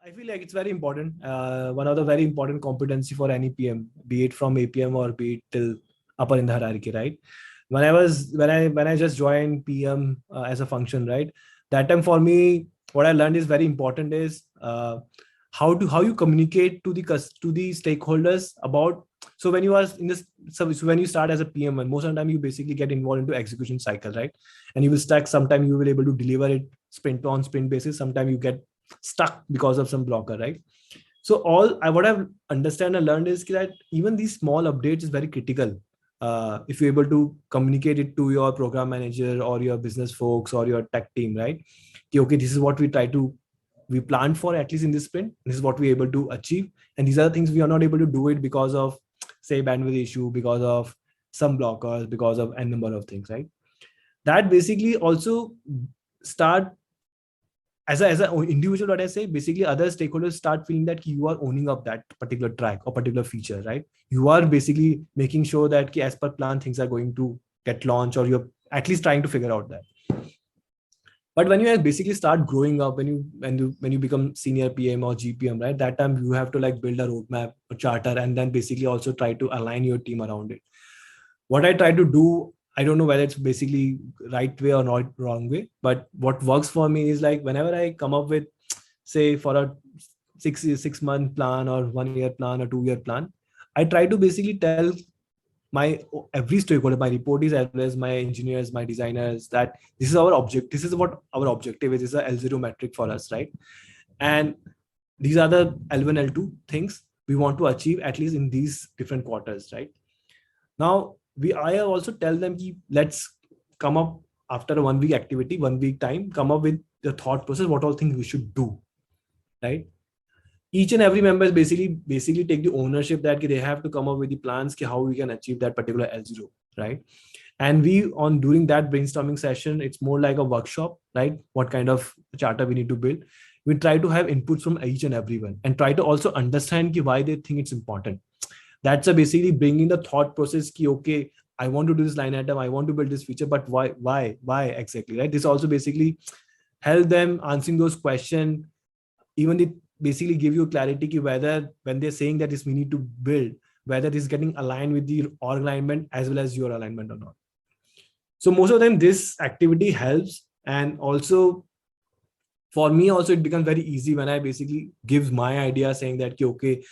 I feel like it's very important. One of the very important competency for any PM, be it from APM or be it till upper in the hierarchy, right? When I just joined PM as a function, right? That time for me, what I learned is very important is how you communicate to the stakeholders about. So when you are in this, so when you start as a PM, and most of the time you basically get involved into execution cycle, right? And you will stack. Sometimes you will able to deliver it sprint on sprint basis. Sometimes you get stuck because of some blocker, right? So what I've understand and learned is that even these small updates is very critical. If you're able to communicate it to your program manager or your business folks or your tech team, right? Okay, this is what we planned for, at least in this sprint. This is what we're able to achieve. And these are the things we are not able to do it because of, say, bandwidth issue, because of some blockers, because of n number of things, right? That basically also start as an individual, what I say, basically other stakeholders start feeling that you are owning up that particular track or particular feature, right? You are basically making sure that as per plan, things are going to get launched, or you're at least trying to figure out that. But when you basically start growing up, when you become senior PM or GPM, right? That time you have to like build a roadmap, a charter, and then basically also try to align your team around it. What I try to do, I don't know whether it's basically right way or not wrong way, but what works for me is like whenever I come up with, say, for a 6 month plan or 1 year plan or 2 year plan, I try to basically tell my every stakeholder, my reportees as well as my engineers, my designers, that this is our object. This is what our objective is. This is a L0 metric for us, right? And these are the L1, L2 things we want to achieve at least in these different quarters, right? Now, I also tell them, let's come up after a 1 week activity, 1 week time, come up with the thought process, what all things we should do, right? Each and every member basically take the ownership that they have to come up with the plans, how we can achieve that particular L0, right? And during that brainstorming session, it's more like a workshop, right? What kind of charter we need to build. We try to have inputs from each and everyone and try to also understand why they think it's important. That's basically bringing the thought process okay, I want to do this line item, I want to build this feature, but why exactly, right? This also basically help them answering those questions. Even it basically give you clarity whether when they're saying that this we need to build, whether it's getting aligned with the org alignment as well as your alignment or not. So most of the time this activity helps. And also for me also, it becomes very easy when I basically give my idea saying that okay,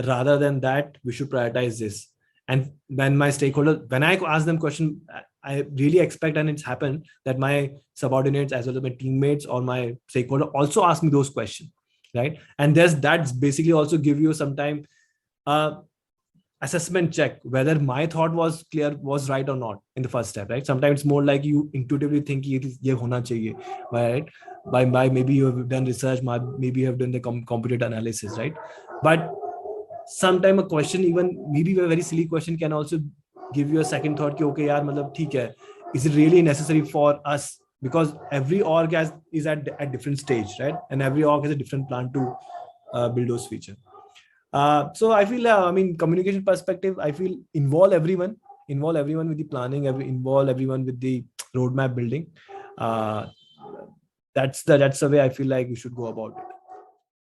rather than that, we should prioritize this. And when my stakeholder, when I ask them question, I really expect, and it's happened, that my subordinates as well as my teammates or my stakeholder also ask me those questions, right? And that's basically also give you some time assessment check whether my thought was right or not in the first step, right? Sometimes it's more like you intuitively think ye hona chahiye, right? By maybe you have done research, maybe you have done the computed analysis, right? But sometimes a question, even maybe a very silly question, can also give you a second thought okay yaar, matlab theek hai, is it really necessary for us? Because every org is at different stage, right? And every org has a different plan to build those features. So I feel, communication perspective, I feel involve everyone with the planning, involve everyone with the roadmap building. That's the way I feel like we should go about it.